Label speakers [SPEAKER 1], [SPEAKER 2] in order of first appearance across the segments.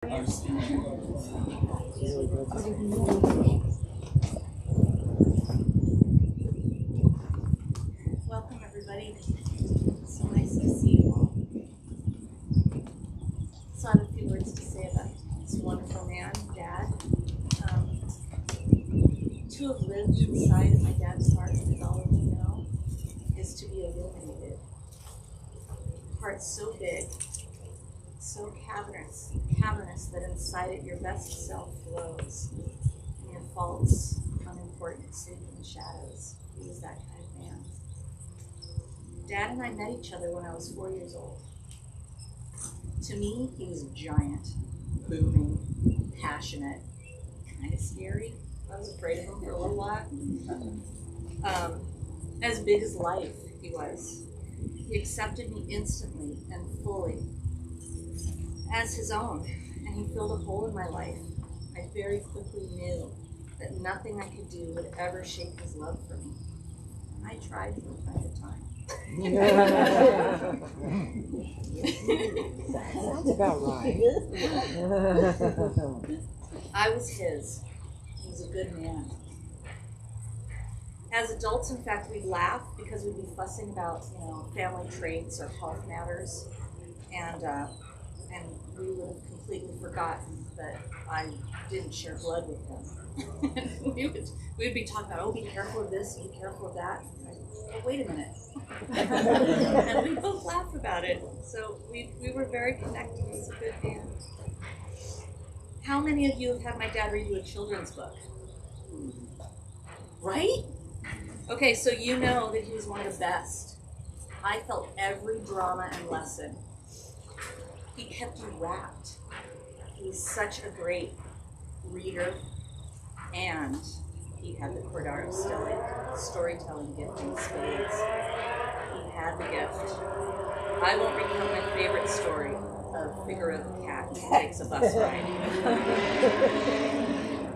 [SPEAKER 1] Welcome, everybody. So nice to see you all. So I have a few words to say about this wonderful man, Dad. To have lived inside of my dad's heart, as all of you know, is to be illuminated. Heart so big, so cavernous that inside it your best self glows, and your faults, unimportant, sleep in the shadows. He was that kind of man. Dad and I met each other when I was 4 years old. To me, he was giant, booming, passionate, kind of scary. I was afraid of him for a little while. As big as life, he was. He accepted me instantly and fully as his own, and he filled a hole in my life. I very quickly knew that nothing I could do would ever shake his love for me. I tried from time to time.
[SPEAKER 2] That sounds about right.
[SPEAKER 1] I was his. He was a good man. As adults, in fact, we'd laugh because we'd be fussing about, family traits or health matters, and we would have completely forgotten that I didn't share blood with him. We'd be talking about, be careful of this, be careful of that. Oh, wait a minute. And we both laugh about it. So we were very connected. He was a good man. How many of you have had my dad read you a children's book? Right? Okay, so you know that he was one of the best. I felt every drama and lesson. He kept you wrapped. He was such a great reader, and he had the CORDARO storytelling gift in spades. He had the gift. I won't recount my favorite story of Figaro the cat who takes a bus ride.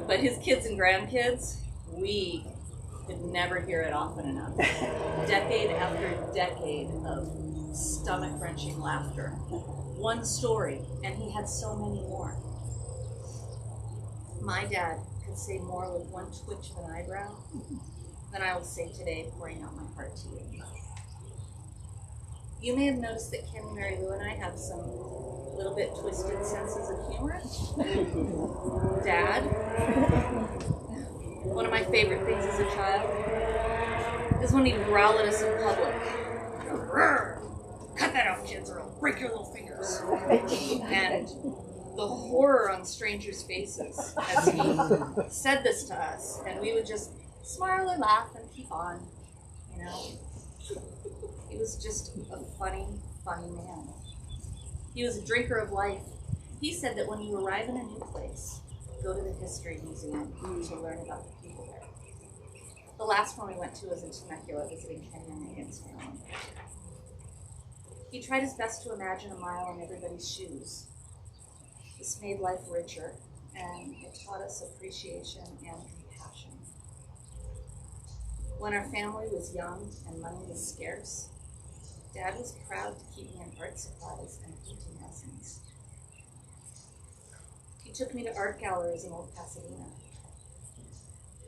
[SPEAKER 1] But his kids and grandkids, we could never hear it often enough. Decade after decade of stomach-wrenching laughter. One story, and he had so many more. My dad could say more with one twitch of an eyebrow than I will say today, pouring out my heart to you. You may have noticed that Kenny, Mary Lou, and I have some little bit twisted senses of humor. Dad, one of my favorite things as a child is when he'd growl at us in public. Rrr, cut that out, kids, or I'll break your little fingers. And the horror on strangers' faces as he said this to us, and we would just smile and laugh and keep on, He was just a funny, funny man. He was a drinker of life. He said that when you arrive in a new place, go to the History Museum to learn about the people there. The last one we went to was in Temecula, visiting Kenny and Megan's family. He tried his best to imagine a mile in everybody's shoes. This made life richer, and it taught us appreciation and compassion. When our family was young and money was scarce, Dad was proud to keep me in art supplies and painting lessons. He took me to art galleries in Old Pasadena.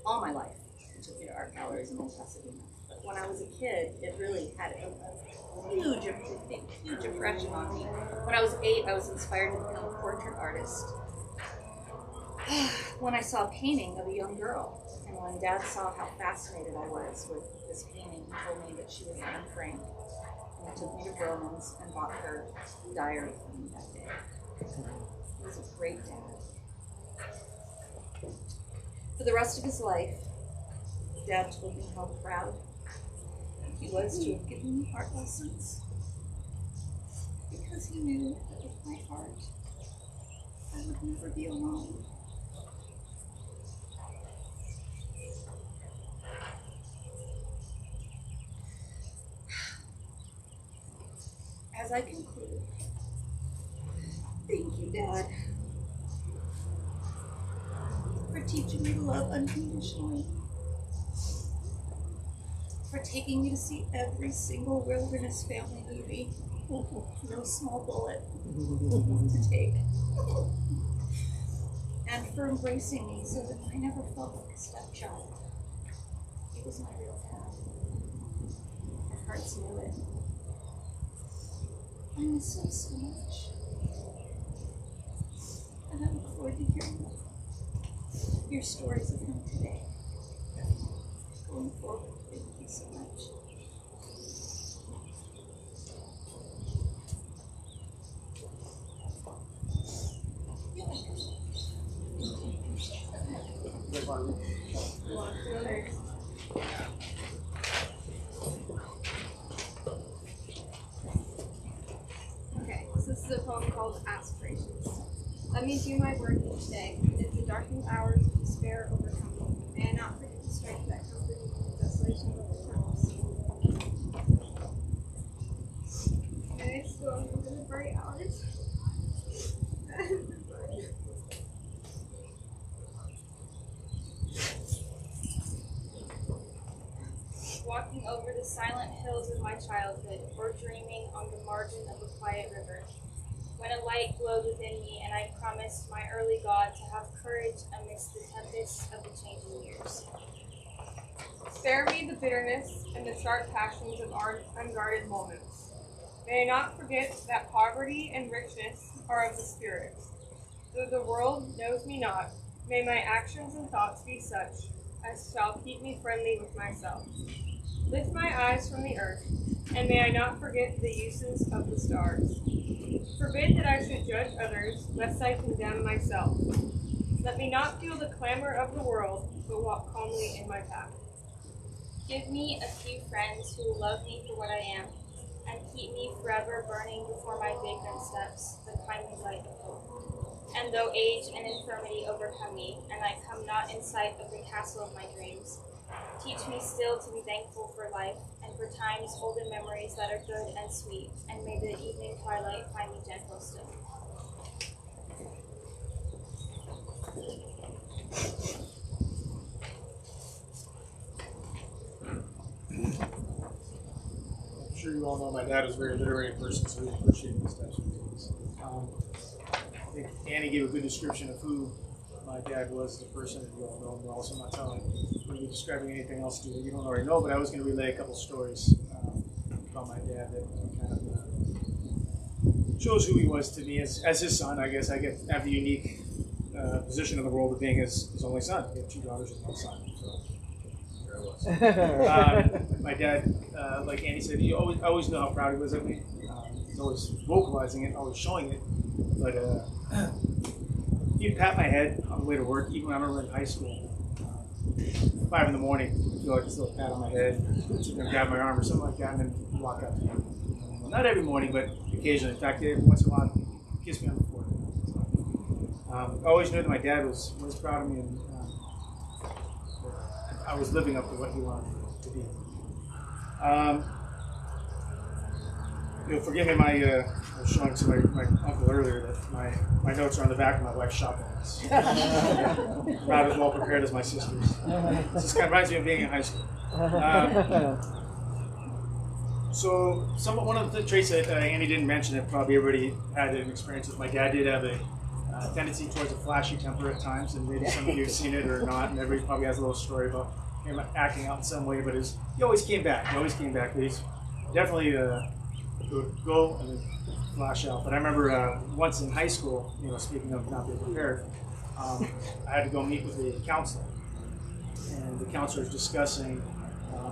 [SPEAKER 1] All my life, he took me to art galleries in Old Pasadena. But when I was a kid, it really had a huge impression on me. When I was 8, I was inspired to become a portrait artist. When I saw a painting of a young girl, and when Dad saw how fascinated I was with this painting, he told me that she was Anne Frank. And he took me to Broman's and bought her diary for me that day. He was a great dad. For the rest of his life, Dad told me how proud he was to have given me art lessons, because he knew that with my heart, I would never be alone. As I conclude, thank you, Dad, for teaching me to love unconditionally, for taking me to see every single Wilderness Family movie. No small bullet to take. and for embracing me so that I never felt like a stepchild. He was my real dad. Our hearts knew it. I miss him so much. And I look forward to hearing your stories of him today. Going forward, thank you so much.
[SPEAKER 2] Okay, so this is a poem called Aspirations. Let me do my work each day. If the darkened hours of despair overcome me, may I not forget the strength that comforted me in the desolation of the times. And it's going into the bright hours. Walking over the silent hills of my childhood, or dreaming on the margin of a quiet river, when a light glowed within me and I promised my early God to have courage amidst the tempests of the changing years. Spare me the bitterness and the sharp passions of our unguarded moments. May I not forget that poverty and richness are of the spirit. Though the world knows me not, may my actions and thoughts be such as shall keep me friendly with myself. Lift my eyes from the earth, and may I not forget the uses of the stars. Forbid that I should judge others, lest I condemn myself. Let me not feel the clamor of the world, but walk calmly in my path. Give me a few friends who will love me for what I am, and keep me forever burning before my vagrant steps the kindly light of hope. And though age and infirmity overcome me, and I come not in sight of the castle of my dreams, teach me still to be thankful for life, and for times old in memories that are good and sweet, and may the evening twilight find me gentle still.
[SPEAKER 3] I'm sure you all know my dad was a very literary person, so we appreciate these types of things. I think Annie gave a good description of who my dad was as a person, and you all know him well, so I'm not telling you describing anything else to you that you don't already know, but I was going to relay a couple stories about my dad that kind of shows who he was to me as his son. I guess I have the unique position in the world of being his only son. He had 2 daughters and 1 son, so there I was. My dad, like Annie said, I always know how proud he was of me. He's always vocalizing it, always showing it, but he'd pat my head on the way to work, even when I remember in high school. 5 in the morning, I feel like a little pat on my head, grab my arm or something like that, and then walk up to me. Not every morning, but occasionally. In fact, every once in a while, he'd kiss me on the forehead. I always knew that my dad was proud of me, and I was living up to what he wanted to be. You'll forgive me, I was showing to my uncle earlier that my notes are on the back of my wife's shopping list. Not as well prepared as my sister's. This kind of reminds me of being in high school. So one of the traits that Annie didn't mention that probably everybody had an experience with, my dad did have a tendency towards a flashy temper at times, and maybe some of you have seen it or not, and everybody probably has a little story about him acting out in some way, but he always came back. But he's definitely would go and then flash out. But I remember once in high school, speaking of not being prepared, I had to go meet with the counselor, and the counselor was discussing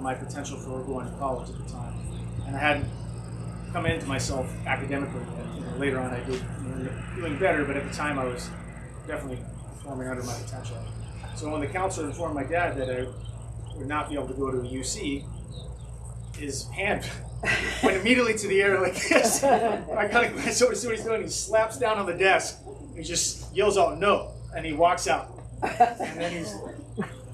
[SPEAKER 3] my potential for going to college at the time, and I hadn't come into myself academically yet. Later on, I did doing better, but at the time, I was definitely performing under my potential. So when the counselor informed my dad that I would not be able to go to a UC, his hand went immediately to the air like this. I kind of glanced over to see what he's doing. He slaps down on the desk. He just yells out, "No," and he walks out. And then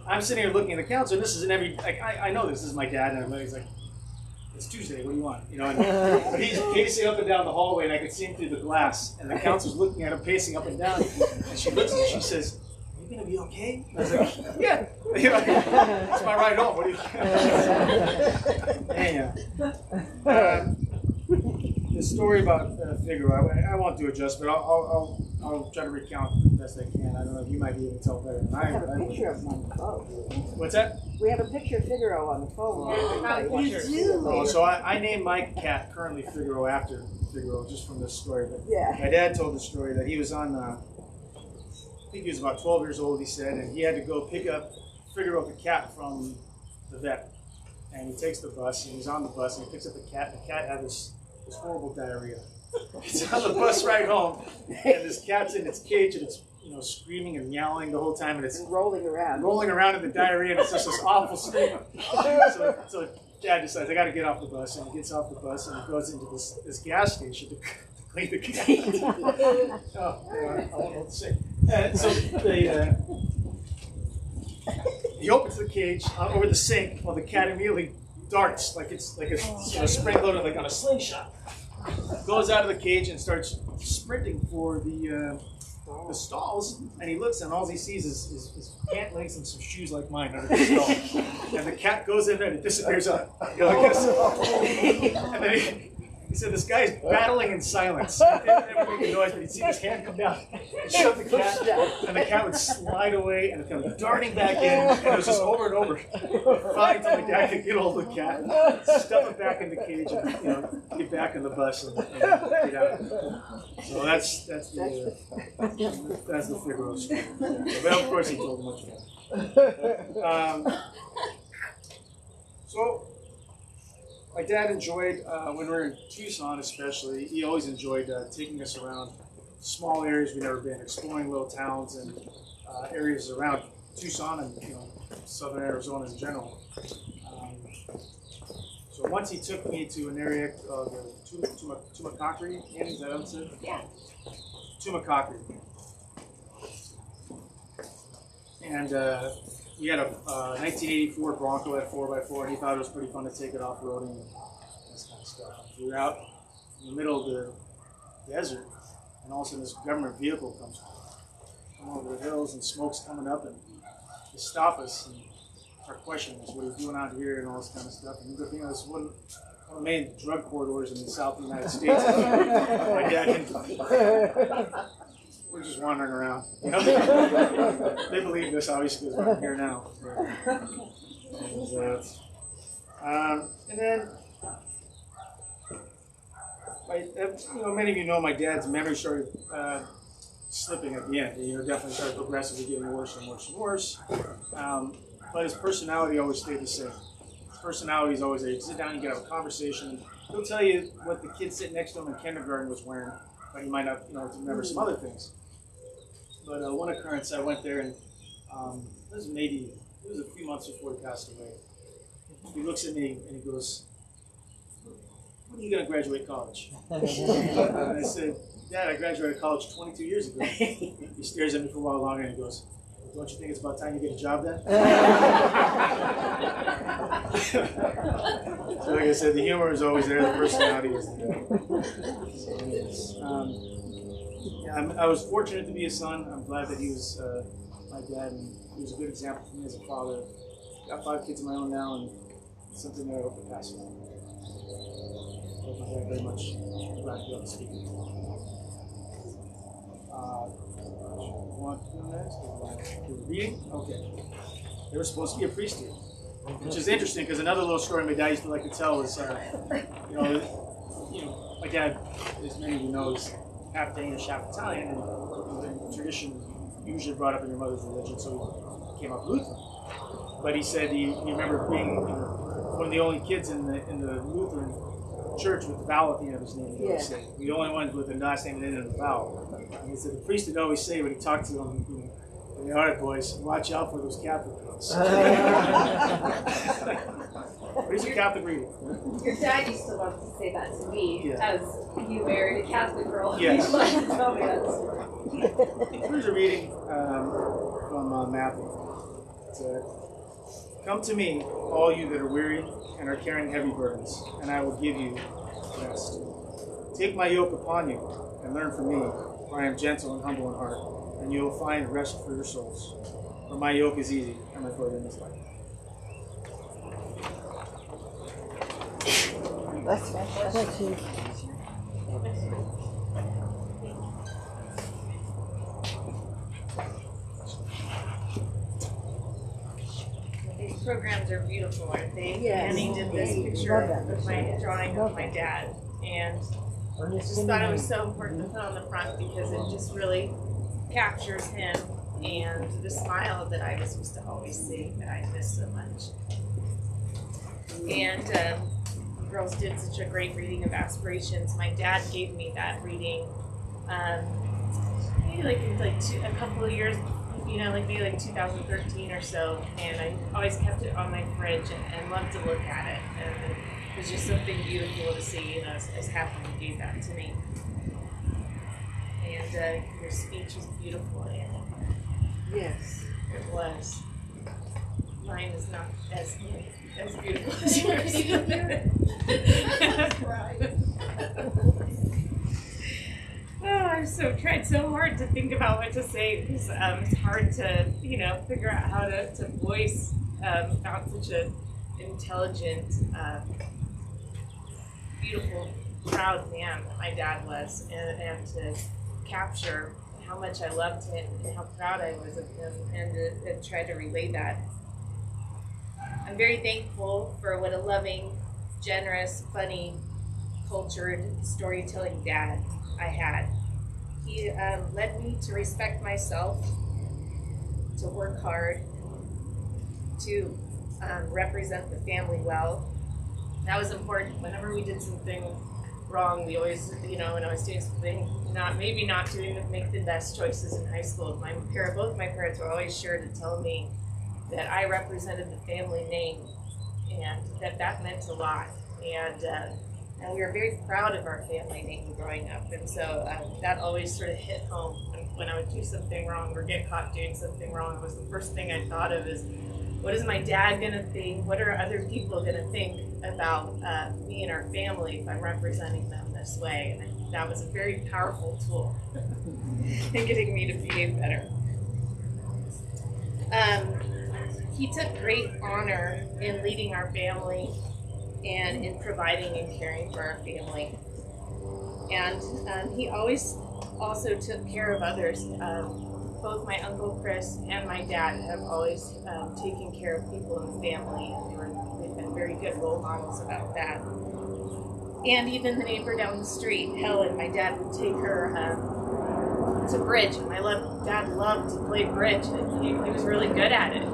[SPEAKER 3] I'm sitting here looking at the counselor. This is I know this is my dad, and he's like, "It's Tuesday. What do you want?" But he's pacing up and down the hallway, and I could see him through the glass. And the counselor's looking at him, pacing up and down. And she looks at me. She says, "Are you gonna be okay?" And I was like, "Yeah. It's my ride home. What do you?" The story about Figaro, I won't do it justice, but I'll I'll try to recount the best I can. I don't know if you might be able to tell better than I
[SPEAKER 4] I have a
[SPEAKER 3] would.
[SPEAKER 4] picture of him on the phone.
[SPEAKER 3] What's that?
[SPEAKER 4] We have a picture of Figaro on the phone.
[SPEAKER 1] You do.
[SPEAKER 3] Oh, so I named my cat currently Figaro after Figaro, just from this story. But
[SPEAKER 4] Yeah.
[SPEAKER 3] my dad told the story that he was on, I think he was about 12 years old, he said, and he had to go pick up Figaro the cat from the vet. And he takes the bus, and he's on the bus, and he picks up the cat, and the cat had this horrible diarrhea. He's on the bus ride home, and this cat's in its cage, and it's screaming and meowing the whole time, and it's
[SPEAKER 4] And rolling around.
[SPEAKER 3] rolling around in the diarrhea, and it's just this awful scream. So Dad decides, I got to get off the bus, and he gets off the bus, and he goes into this gas station to clean the cat. I won't know what to say. So he opens the cage over the sink, while the cat immediately darts like it's spring loaded like on a slingshot. Goes out of the cage and starts sprinting for the stalls, and he looks, and all he sees is pant legs and some shoes like mine under the stall. And the cat goes in there and it disappears out. And then he said this guy's battling in silence. He didn't ever make a noise, but he'd see his hand come down and shove the cat, and the cat would slide away and come darting back in, and it was just over and over. Finally, until my dad could get hold of the cat, stuff it back in the cage, and get back on the bus and get out. So that's the Figaro story. But of course, he told much more. So. My dad enjoyed, when we were in Tucson especially, he always enjoyed taking us around small areas we'd never been, exploring little towns and areas around Tucson and southern Arizona in general. So once he took me to an area called Tumacacri, Annie, is that what it said?
[SPEAKER 1] Yeah.
[SPEAKER 3] Tumacacri. And we had a 1984 Bronco at 4x4, and he thought it was pretty fun to take it off-roading and this kind of stuff. We were out in the middle of the desert, and all of a sudden this government vehicle comes over the hills, and smoke's coming up, and they stop us and start questioning us, what are you doing out here, and all this kind of stuff. And this is one of the main drug corridors in the South of the United States. My dad didn't. We're just wandering around. They believe this, obviously, because we're here now. And then, many of you know my dad's memory started slipping at the end. Definitely started progressively getting worse and worse and worse. But his personality always stayed the same. His personality is always there. You sit down, you get have a conversation. He'll tell you what the kid sitting next to him in kindergarten was wearing, but he might not remember some other things. But one occurrence, I went there, and it was a few months before he passed away. He looks at me and he goes, "When are you going to graduate college?" And I said, "Dad, I graduated college 22 years ago." He stares at me for a while longer and he goes, "Don't you think it's about time you get a job then?" So like I said, the humor is always there, the personality is there. I was fortunate to be a son. I'm glad that he was my dad, and he was a good example for me as a father. Got 5 kids of my own now, and it's something that I hope to pass on. I love my dad very much. I'm glad to be able to speak. Want to do next? Reading? Okay. There was supposed to be a priest here, which is interesting because another little story my dad used to like to tell was, my dad, as many of you know, is half Danish, half Italian, and the tradition usually brought up in your mother's religion, so he came up Lutheran. But he said he remembered being one of the only kids in the Lutheran church with the vowel at the end of his name. He always said, the only one with the last name at the end of the vowel. And he said the priest would always say when he talked to him, "All right, boys, watch out for those Catholic girls." Where's your Catholic reading?
[SPEAKER 5] Your dad used to love to say that to me as he married a Catholic girl.
[SPEAKER 3] Yes.
[SPEAKER 5] He liked to tell me that story.
[SPEAKER 3] Here's a reading from Matthew. It said, "Come to me, all you that are weary and are carrying heavy burdens, and I will give you rest. Take my yoke upon you and learn from me, for I am gentle and humble in heart, and you will find rest for your souls. For my yoke is easy and my burden is light."
[SPEAKER 4] That's you.
[SPEAKER 1] programs are beautiful, aren't they?
[SPEAKER 4] Yes.
[SPEAKER 1] Annie did this picture of my drawing of my dad, and I just thought it was so important to put on the front because it just really captures him and the smile that I was used to always see that I miss so much. And girls did such a great reading of Aspirations. My dad gave me that reading maybe a couple of years, maybe like 2013 or so, and I always kept it on my fridge and loved to look at it. And it was just something beautiful to see, as happy you gave that to me. And your speech was beautiful, Annie.
[SPEAKER 4] Yes.
[SPEAKER 1] It was. Mine is not as beautiful as yours. Oh, I've tried so hard to think about what to say because it's hard to, figure out how to voice about such an intelligent, beautiful, proud man that my dad was, and to capture how much I loved him and how proud I was of him, and to try to relay that. I'm very thankful for what a loving, generous, funny, cultured, storytelling dad I had. He led me to respect myself, to work hard, to represent the family well. That was important. Whenever we did something wrong, we always, when I was doing something make the best choices in high school, both my parents were always sure to tell me that I represented the family name, and that meant a lot. And we were very proud of our family name growing up, and so that always sort of hit home when I would do something wrong or get caught doing something wrong. It was the first thing I thought of is, what is my dad gonna think? What are other people gonna think about me and our family if I'm representing them this way? And I think that was a very powerful tool in getting me to behave better. He took great honor in leading our family and in providing and caring for our family. And he always also took care of others. Both my Uncle Chris and my dad have always taken care of people in the family, and they've been very good role models about that. And even the neighbor down the street, Helen, my dad would take her to bridge, and my dad loved to play bridge, and he was really good at it.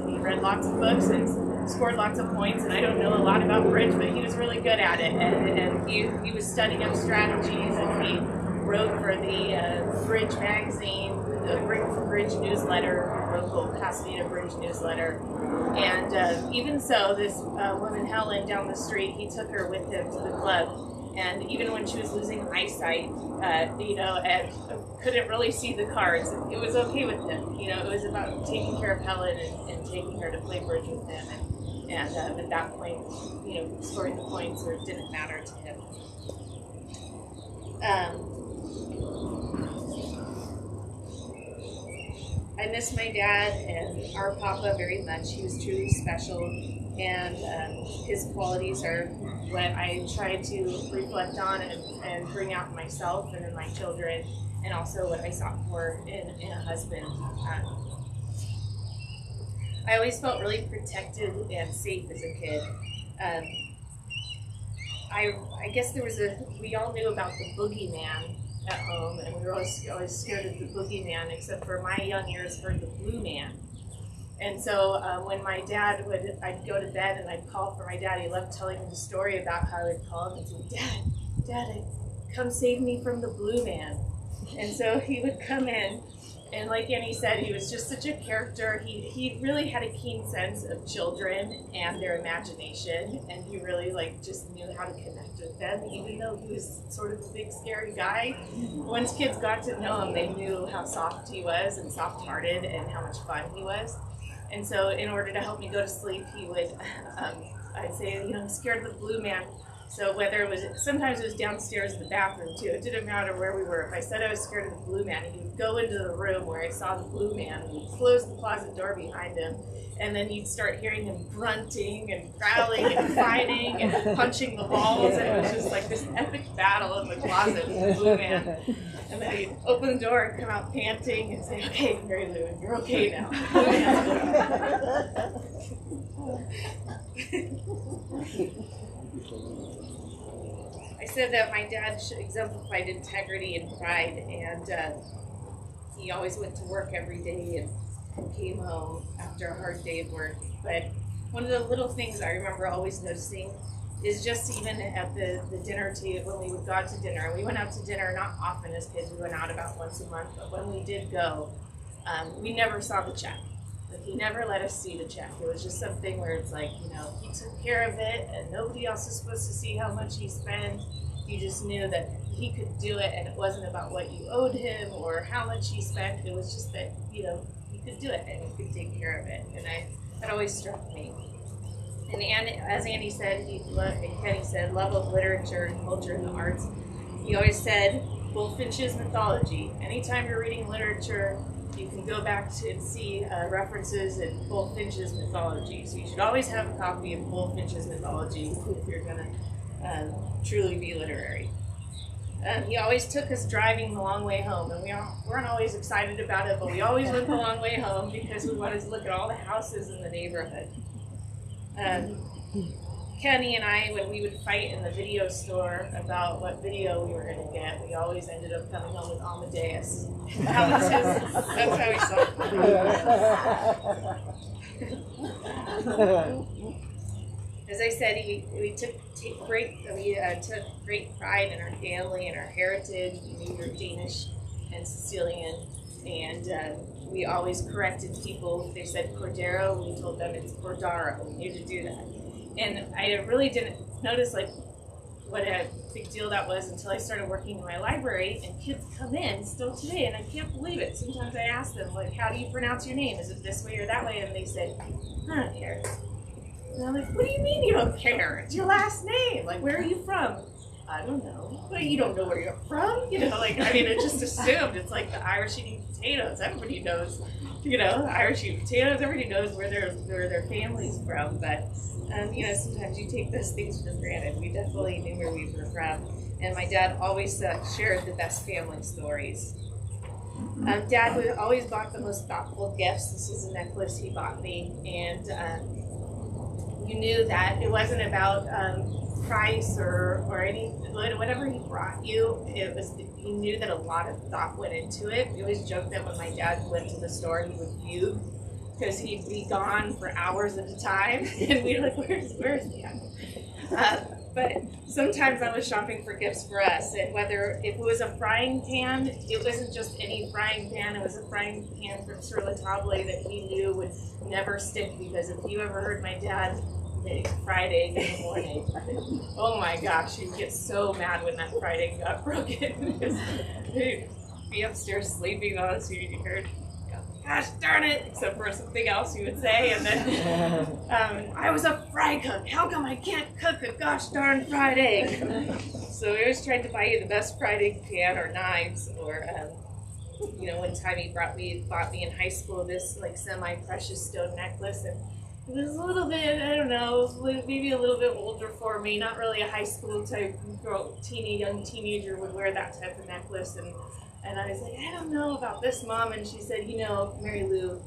[SPEAKER 1] He read lots of books and scored lots of points, and I don't know a lot about bridge, but he was really good at it, and he was studying up strategies, and he wrote for the Bridge magazine, the Bridge newsletter, local Pasadena Bridge newsletter. And even so, this woman, Helen, down the street, he took her with him to the club. And even when she was losing eyesight, and couldn't really see the cards, it was okay with him. It was about taking care of Helen and taking her to play bridge with him. And at that point, scoring the points didn't matter to him. I miss my dad and our Papa very much. He was truly special, and his qualities are what I try to reflect on and bring out in myself and in my children, and also what I sought for in a husband. I always felt really protected and safe as a kid. I guess we all knew about the boogeyman at home, and we were always scared of the boogeyman, except for my young ears heard the blue man. And so when my dad I'd go to bed and I'd call for my dad. He loved telling me the story about how he'd call him and say, Dad, come save me from the blue man. And so he would come in, and like Annie said, he was just such a character. He really had a keen sense of children and their imagination, and he really just knew how to connect with them, even though he was sort of a big scary guy. Once kids got to know him, they knew how soft he was and soft-hearted and how much fun he was. And so in order to help me go to sleep, he would, I'd say, I'm scared of the blue man.
[SPEAKER 5] So whether it was, sometimes it was downstairs in the bathroom too. It didn't matter where we were. If I said I was scared of the blue man, he would go into the room where I saw the blue man and he'd close the closet door behind him. And then you'd start hearing him grunting and growling and fighting and punching the walls. And it was just like this epic battle in the closet with the blue man. And then he'd open the door and come out panting and say, "Okay, Mary Lou, you're okay now." Blue man's I said that my dad exemplified integrity and pride, and he always went to work every day and came home after a hard day of work. But one of the little things I remember always noticing is just even at the dinner table, when we would go out to dinner. We went out to dinner not often as kids, we went out about once a month, but when we did go, we never saw the check. Like, he never let us see the check. It was just something where it's like, you know, he took care of it and nobody else is supposed to see how much he spent. You just knew that he could do it, and it wasn't about what you owed him or how much he spent. It was just that, you know, he could do it and he could take care of it. And that always struck me. And as Andy said, and Kenny said, love of literature and culture and the arts. He always said, Bullfinch's mythology. Anytime you're reading literature, you can go back to and see references in Bullfinch's mythology. So you should always have a copy of Bullfinch's mythology if you're going to truly be literary. He always took us driving the long way home, and we weren't always excited about it, but we always went the long way home because we wanted to look at all the houses in the neighborhood. Kenny and I, when we would fight in the video store about what video we were going to get, we always ended up coming home with Amadeus. That's how we saw it. As I said, we took great pride in our family and our heritage. We knew we were Danish and Sicilian, and we always corrected people. If they said Cordaro, we told them it's CORDARO. We knew to do that. And I really didn't notice like what a big deal that was until I started working in my library, and kids come in still today, and I can't believe it. Sometimes I ask them, like, how do you pronounce your name? Is it this way or that way? And they said, I don't care. And I'm like, what do you mean you don't care? It's your last name. Like, where are you from? I don't know. But you don't know where you're from? You know, like, I mean, it just assumed it's like the Irish eating potatoes. Everybody knows, you know, Irish eating potatoes. Everybody knows where their family's from. But, you know, sometimes you take those things for granted. We definitely knew where we were from. And my dad always shared the best family stories. Dad always bought the most thoughtful gifts. This is a necklace he bought me. And you knew that it wasn't about price or any, whatever he brought you, it was, you knew that a lot of thought went into it. We always joked that when my dad went to the store, he would fugue because he'd be gone for hours at a time, and we'd like, where's he at? But sometimes I was shopping for gifts for us, and whether if it was a frying pan, it wasn't just any frying pan, it was a frying pan from Sur La Table that he knew would never stick, because if you ever heard my dad make fried egg in the morning, oh my gosh, you'd get so mad when that fried egg got broken, because he'd be upstairs sleeping on us, you'd hear, gosh darn it, except for something else you would say, and then I was a fry cook, how come I can't cook a gosh darn fried egg? So we always tried to buy you the best fried egg pan or knives, or you know, one time he bought me in high school this like semi-precious stone necklace, and it was a little bit, I don't know, maybe a little bit older for me, not really a high school type girl, young teenager would wear that type of necklace, and I was like, I don't know about this, Mom. And she said, you know, Mary Lou,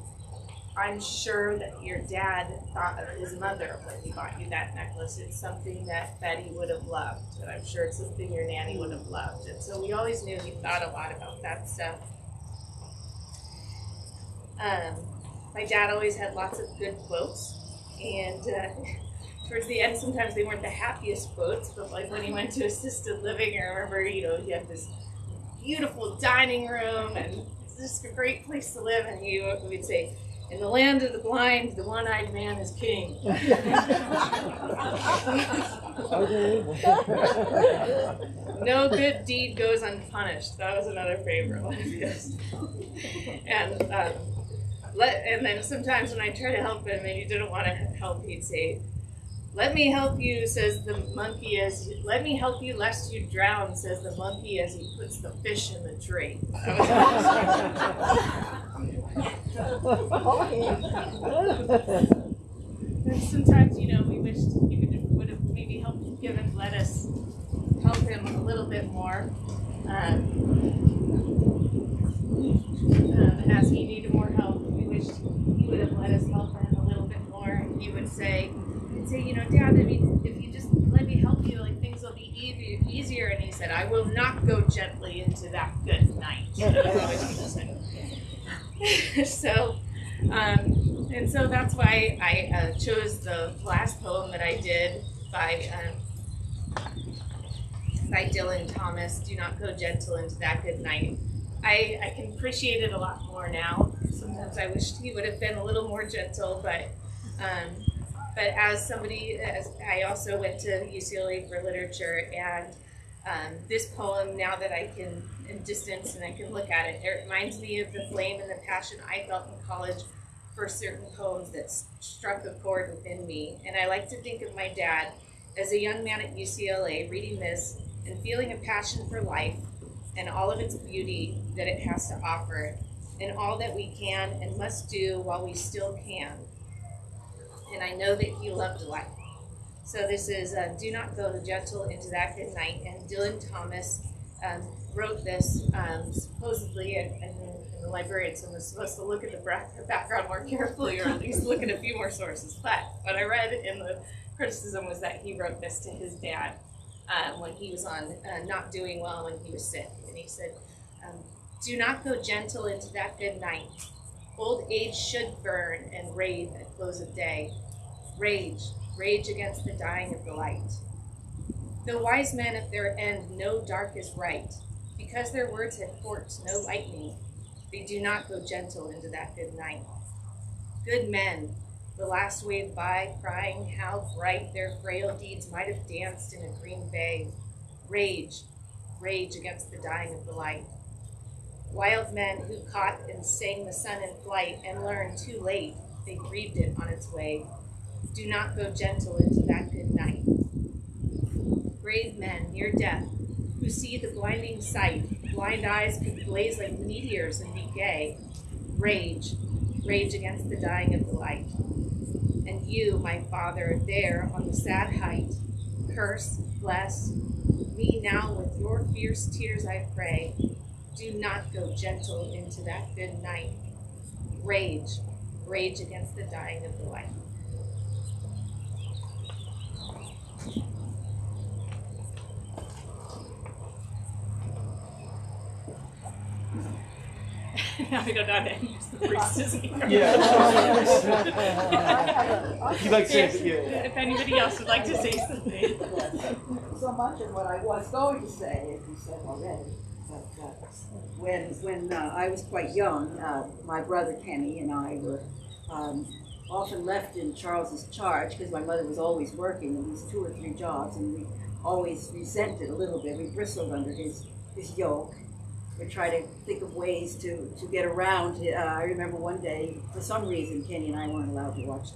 [SPEAKER 5] I'm sure that your dad thought of his mother when he bought you that necklace. It's something that Betty would have loved, and I'm sure it's something your nanny would have loved. And so we always knew he thought a lot about that stuff. My dad always had lots of good quotes, and towards the end, sometimes they weren't the happiest quotes, but like when he went to assisted living, I remember, you know, he had this beautiful dining room, and it's just a great place to live, and we'd say, in the land of the blind, the one-eyed man is king. No good deed goes unpunished. That was another favorite one of his. And then sometimes when I try to help him and he didn't want to help, he'd say, Let me help you, says the monkey let me help you lest you drown, says the monkey as he puts the fish in the tree. And sometimes, we wished he would have maybe let us help him a little bit more. As he needed more help, we wished he would have let us help him a little bit more. And he would say, Dad, if you just let me help you, like things will be easier. And he said, I will not go gently into that good night. That's always what he said. So that's why I chose the last poem that I did by Dylan Thomas, Do Not Go Gentle Into That Good Night. I can appreciate it a lot more now. Sometimes I wish he would have been a little more gentle, but as I also went to UCLA for literature, and this poem, now that I can, in distance, and I can look at it, it reminds me of the flame and the passion I felt in college for certain poems that struck a chord within me. And I like to think of my dad as a young man at UCLA reading this and feeling a passion for life and all of its beauty that it has to offer, and all that we can and must do while we still can. And I know that he loved life. So this is Do Not Go Gentle Into That Good Night, and Dylan Thomas wrote this supposedly, and the librarian was supposed to look at the background more carefully, or at least look at a few more sources. But what I read in the criticism was that he wrote this to his dad when he was not doing well, when he was sick. And he said, do not go gentle into that good night. Old age should burn and rave at close of day. Rage, rage against the dying of the light. The wise men at their end know dark is right. Because their words had forked no lightning, they do not go gentle into that good night. Good men, the last wave by, crying how bright their frail deeds might have danced in a green bay. Rage, rage against the dying of the light. Wild men who caught and sang the sun in flight and learned too late they grieved it on its way. Do not go gentle into that good night. Brave men near death who see the blinding sight, blind eyes could blaze like meteors and be gay. Rage, rage against the dying of the light. And you, my Father, there on the sad height, curse, bless me now with your fierce tears, I pray. Do not go gentle into that good night. Rage, rage against the dying of the light. Now we go down to use the priestess here.
[SPEAKER 3] Yeah. You'd like to say it, yeah.
[SPEAKER 5] If anybody else would like to say something.
[SPEAKER 4] So much of what I was going to say, as you said already. But when I was quite young, my brother Kenny and I were often left in Charles's charge because my mother was always working at least 2 or 3 jobs, and we always resented a little bit. We bristled under his yoke. We tried to think of ways to get around. I remember one day, for some reason, Kenny and I weren't allowed to watch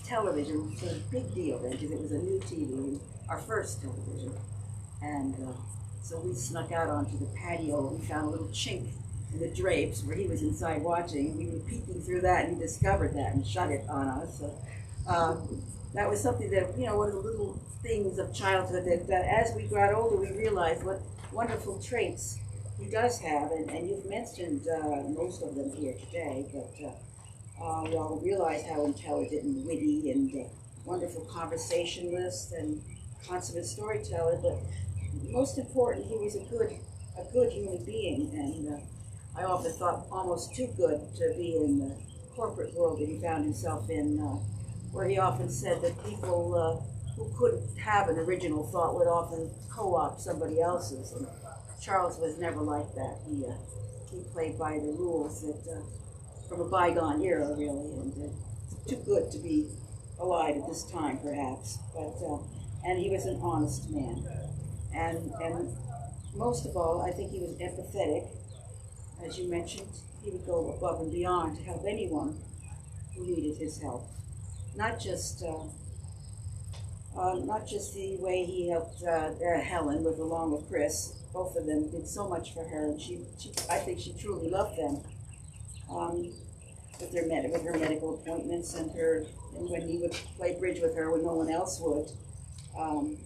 [SPEAKER 4] television. It was a big deal then because it was a new TV, our first television. And so we snuck out onto the patio. We found a little chink in the drapes where he was inside watching. We were peeking through that, and he discovered that and shut it on us. So that was something that, one of the little things of childhood that as we got older, we realized what wonderful traits he does have, and you've mentioned most of them here today, but we all realize how intelligent and witty and wonderful conversationalist and consummate storyteller, but most important, he was a good human being, and I often thought almost too good to be in the corporate world that he found himself in, where he often said that people who couldn't have an original thought would often co-opt somebody else's. And Charles was never like that. He played by the rules that from a bygone era, really, and too good to be alive at this time, perhaps. But and he was an honest man, and most of all, I think he was empathetic. As you mentioned, he would go above and beyond to help anyone who needed his help, not just Not just the way he helped Helen along with Chris. Both of them did so much for her, and I think she truly loved them. With her medical appointments and when he would play bridge with her when no one else would. I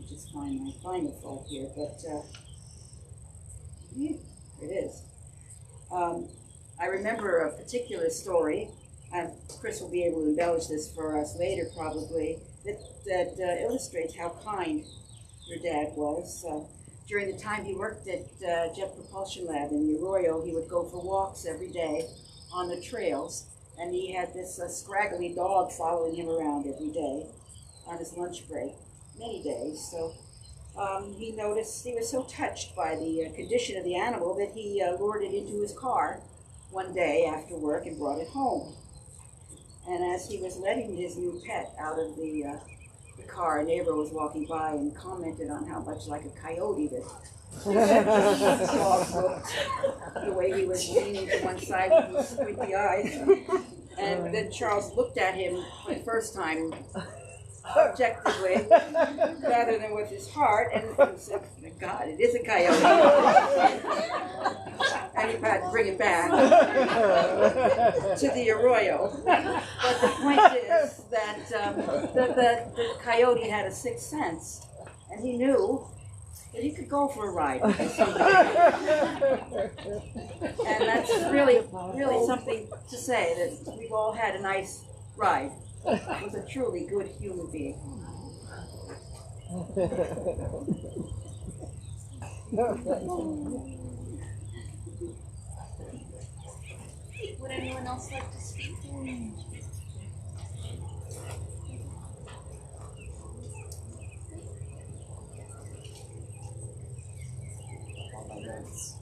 [SPEAKER 4] just find my final thought here, but it is. I remember a particular story, and Chris will be able to embellish this for us later probably, that illustrates how kind your dad was. During the time he worked at Jet Propulsion Lab in the Arroyo, he would go for walks every day on the trails, and he had this scraggly dog following him around every day on his lunch break, many days. So he noticed, he was so touched by the condition of the animal that he lured it into his car one day after work and brought it home. And as he was letting his new pet out of the car, a neighbor was walking by and commented on how much like a coyote the dog looked, the way he was leaning to one side with his squinty eyes. And then Charles looked at him for the first time objectively, rather than with his heart, and said, God, it is a coyote. And he had to bring it back to the Arroyo. But the point is that the coyote had a sixth sense, and he knew that he could go for a ride with somebody. And that's really something to say, that we've all had a nice ride. He was a truly good human being.
[SPEAKER 1] Would anyone else like to speak?
[SPEAKER 6] On my notes.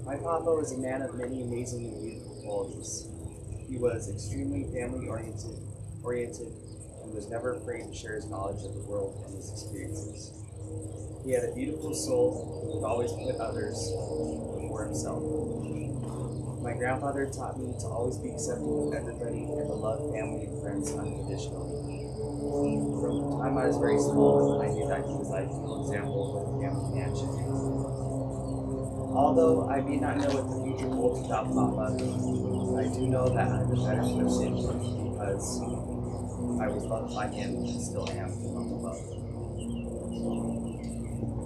[SPEAKER 6] My papa was a man of many amazing and beautiful qualities. He was extremely family-oriented and was never afraid to share his knowledge of the world and his experiences. He had a beautiful soul and would always put others before himself. My grandfather taught me to always be accepting of everybody and to love family and friends unconditionally. From the time I was very small, I knew that he was an ideal example of what a family man should do. Although I may not know what the future holds without Papa, I do know that I'm a better person because I was loved by him and still am from above.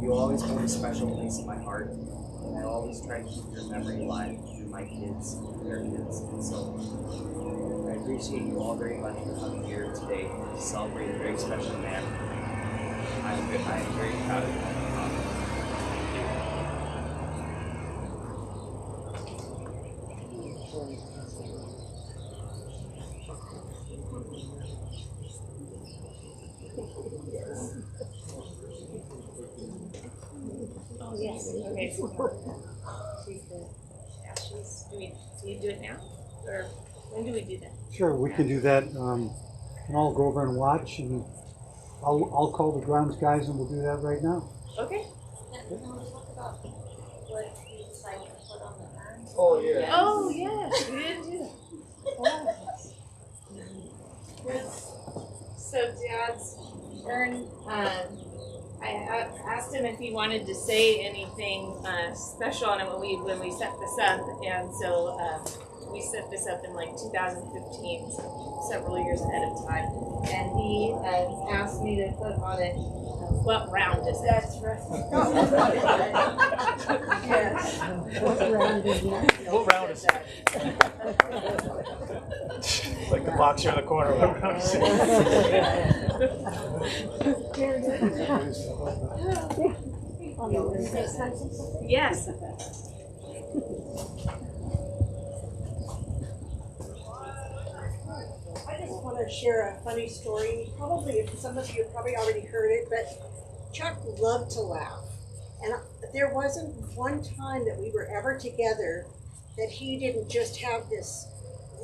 [SPEAKER 6] You always hold a special place in my heart, and I always try to keep your memory alive through my kids, their kids, and so on. I appreciate you all very much for coming here today to celebrate a very special man. I am very proud of you.
[SPEAKER 5] Oh, yes. Okay. Ashes. Do we do it now? Or when do we do that?
[SPEAKER 7] Sure, we can do that. And I'll go over and watch, and I'll call the grounds guys, and we'll do that right now.
[SPEAKER 5] Okay.
[SPEAKER 1] And can we talk about what we decided to put on the urn?
[SPEAKER 6] Oh, yeah.
[SPEAKER 5] Oh, yes. We didn't do that. So Dad's urn, I asked him if he wanted to say anything special on it when we set this up, and so we set this up in like 2015, so several years ahead of time. And he asked me to put on it. What round is it?
[SPEAKER 4] That's right. Yes.
[SPEAKER 7] What round is that?
[SPEAKER 3] What round is that? Like the boxer in the corner. What round is it?
[SPEAKER 5] Yes.
[SPEAKER 8] I just want to share a funny story. Probably, some of you have probably already heard it, but Chuck loved to laugh. And there wasn't one time that we were ever together that he didn't just have this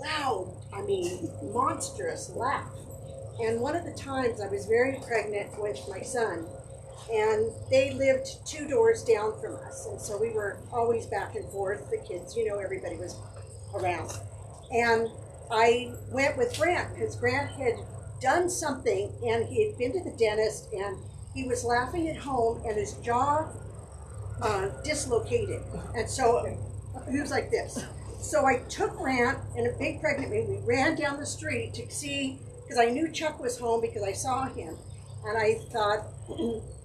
[SPEAKER 8] loud, monstrous laugh. And one of the times I was very pregnant with my son, and they lived 2 doors down from us, and so we were always back and forth. The kids, you know, everybody was around, and I went with Grant because Grant had done something, and he had been to the dentist, and he was laughing at home, and his jaw dislocated, and so he was like this. So I took Grant and a big pregnant me. We ran down the street to see, because I knew Chuck was home because I saw him, and I thought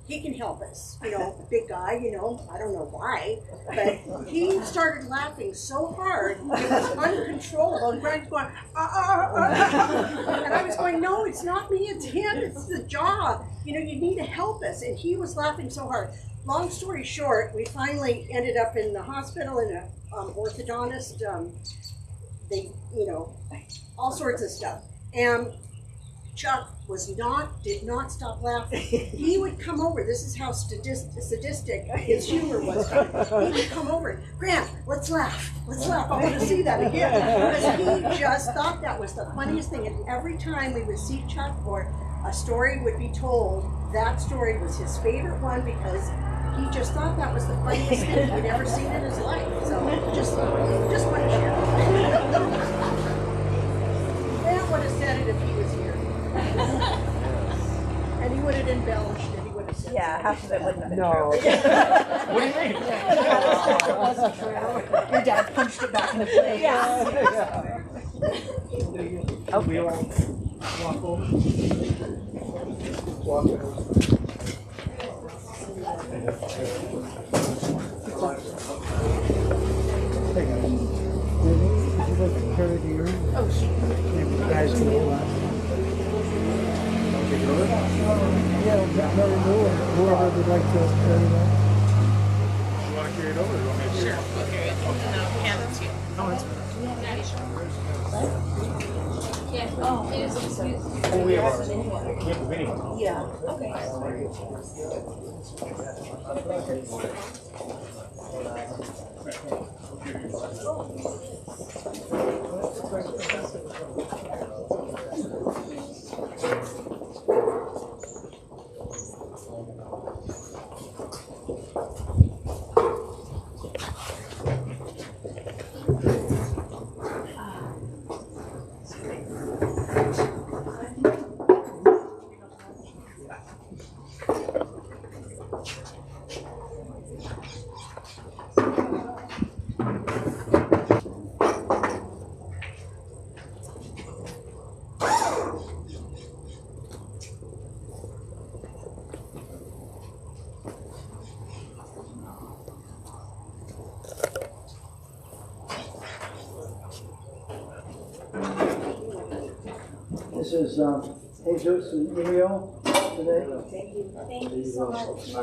[SPEAKER 8] he can help us. You know, big guy. You know, I don't know why, but he started laughing so hard it was uncontrollable. And Grant's going, and I was going, no, it's not me, it's him, it's the jaw. You know, you need to help us. And he was laughing so hard. Long story short, we finally ended up in the hospital in a orthodontist. They, you know, all sorts of stuff. And Chuck did not stop laughing. He would come over. This is how sadistic his humor was. He would come over. Grant, let's laugh. Let's laugh. I want to see that again. Because he just thought that was the funniest thing. And every time we would see Chuck or a story would be told, that story was his favorite one because he just thought that was the funniest thing he'd ever seen in his life. So just want to share. Grant would have said it if he was here. And he would have embellished it. He would have said
[SPEAKER 9] Yeah, half of it wouldn't have been true.
[SPEAKER 3] What do you mean?
[SPEAKER 9] It wasn't true. Your dad punched it back into place.
[SPEAKER 7] Yeah.
[SPEAKER 3] We all walk over. Walk over.
[SPEAKER 7] Hey guys, would you like to carry the urine?
[SPEAKER 9] Oh, shit.
[SPEAKER 7] Maybe the guys can hold on. Yeah, Mary Lou and whoever would like to carry that.
[SPEAKER 3] You want to carry it over or you want me to?
[SPEAKER 5] Sure, we'll carry it. No, hand it to you.
[SPEAKER 3] No, it's
[SPEAKER 2] Oh, it is excused.
[SPEAKER 3] Oh, we have the video.
[SPEAKER 9] Yeah.
[SPEAKER 7] This is Jesus and Emil today.
[SPEAKER 9] Thank you so much.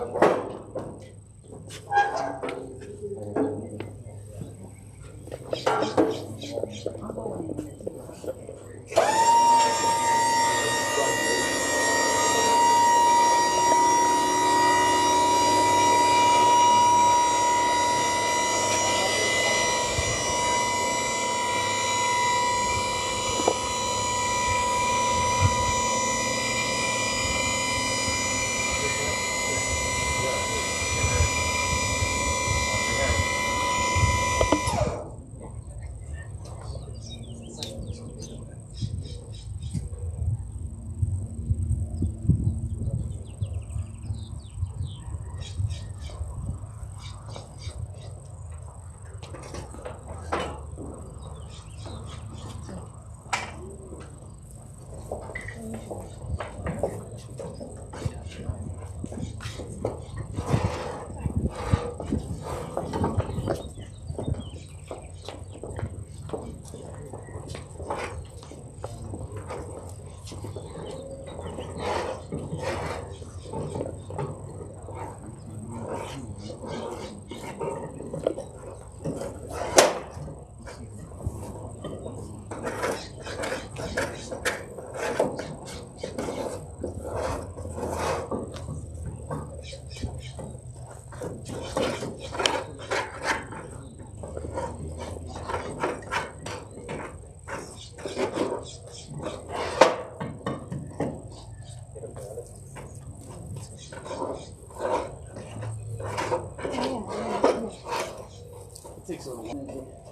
[SPEAKER 3] takes a little while.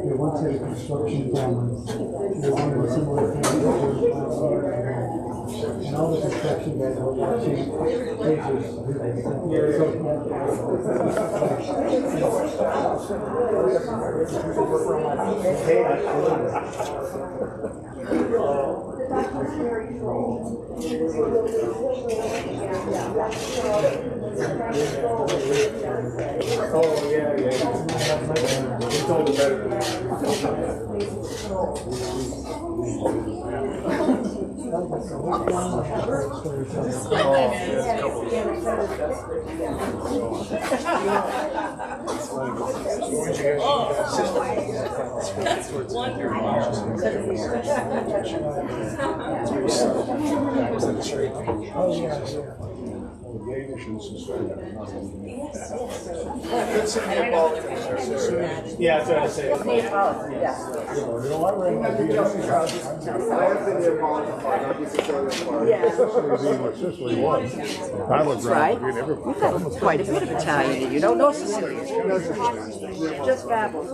[SPEAKER 7] They once had a construction family. They wanted a similar thing. And all the construction guys were watching
[SPEAKER 3] Oh, yeah. It's all better. Yeah, that's what I say.
[SPEAKER 10] That's right. You've got quite a bit of Italian in you. Don't know Sicilian.
[SPEAKER 4] Just babbles.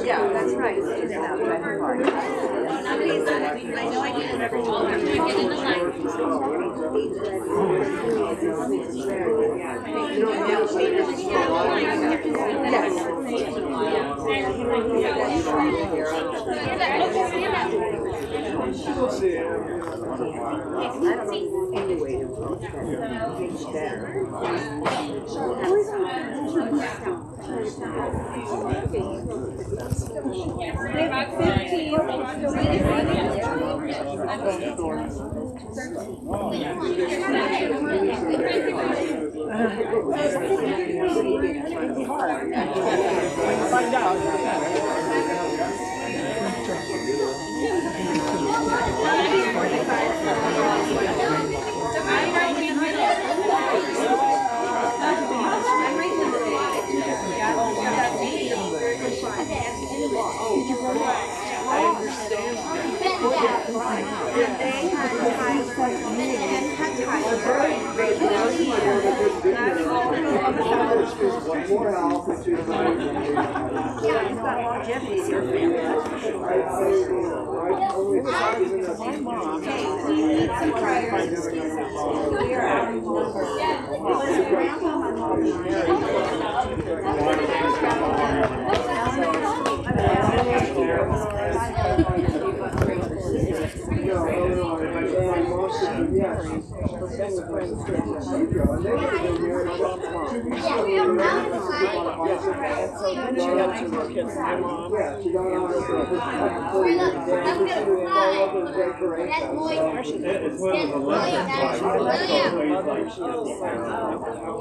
[SPEAKER 4] Yeah, that's right. It's not that hard. I know I can remember all the
[SPEAKER 10] Find out.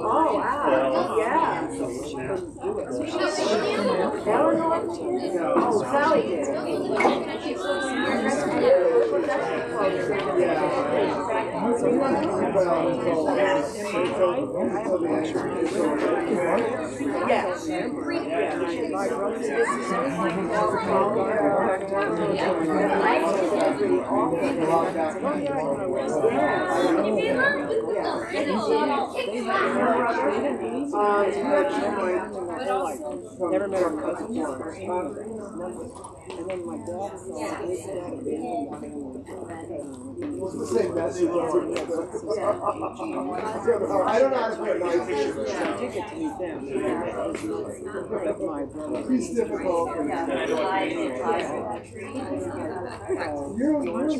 [SPEAKER 4] Oh, wow. Yeah. Oh, Sally did. Yes.
[SPEAKER 10] Never met her cousin and then my dad saw his dad
[SPEAKER 11] I don't know how to play nice.
[SPEAKER 10] I did get to meet them. My brother.
[SPEAKER 11] He's difficult.
[SPEAKER 10] You're much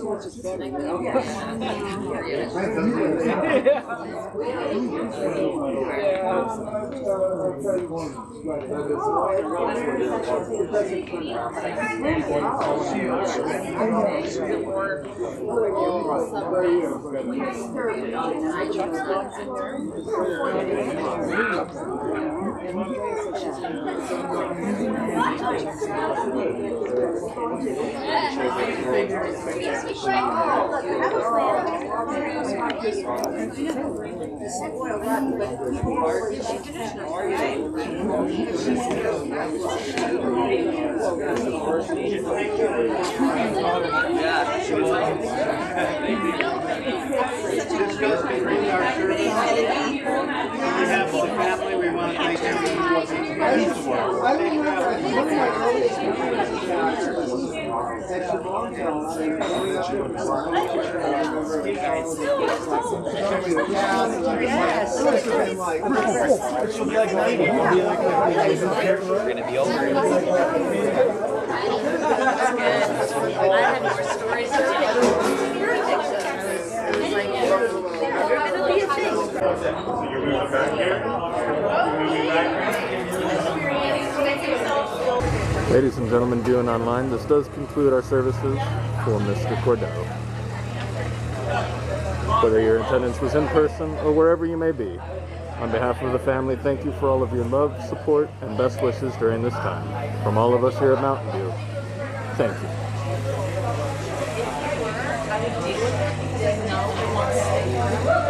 [SPEAKER 3] Family, we want to thank everyone for
[SPEAKER 11] I remember one of my earliest memories that your mom told us.
[SPEAKER 10] Yes.
[SPEAKER 3] She'll be like 90. I'll be like,
[SPEAKER 6] We're gonna be over.
[SPEAKER 5] I had more stories to tell. It was like, it'll be a thing.
[SPEAKER 3] so you're moving back here? You're moving back here?
[SPEAKER 12] Ladies and gentlemen viewing online, this does conclude our services for Mr. Cordaro. Whether your attendance was in person or wherever you may be, on behalf of the family, thank you for all of your love, support, and best wishes during this time. From all of us here at Mountain View, thank you.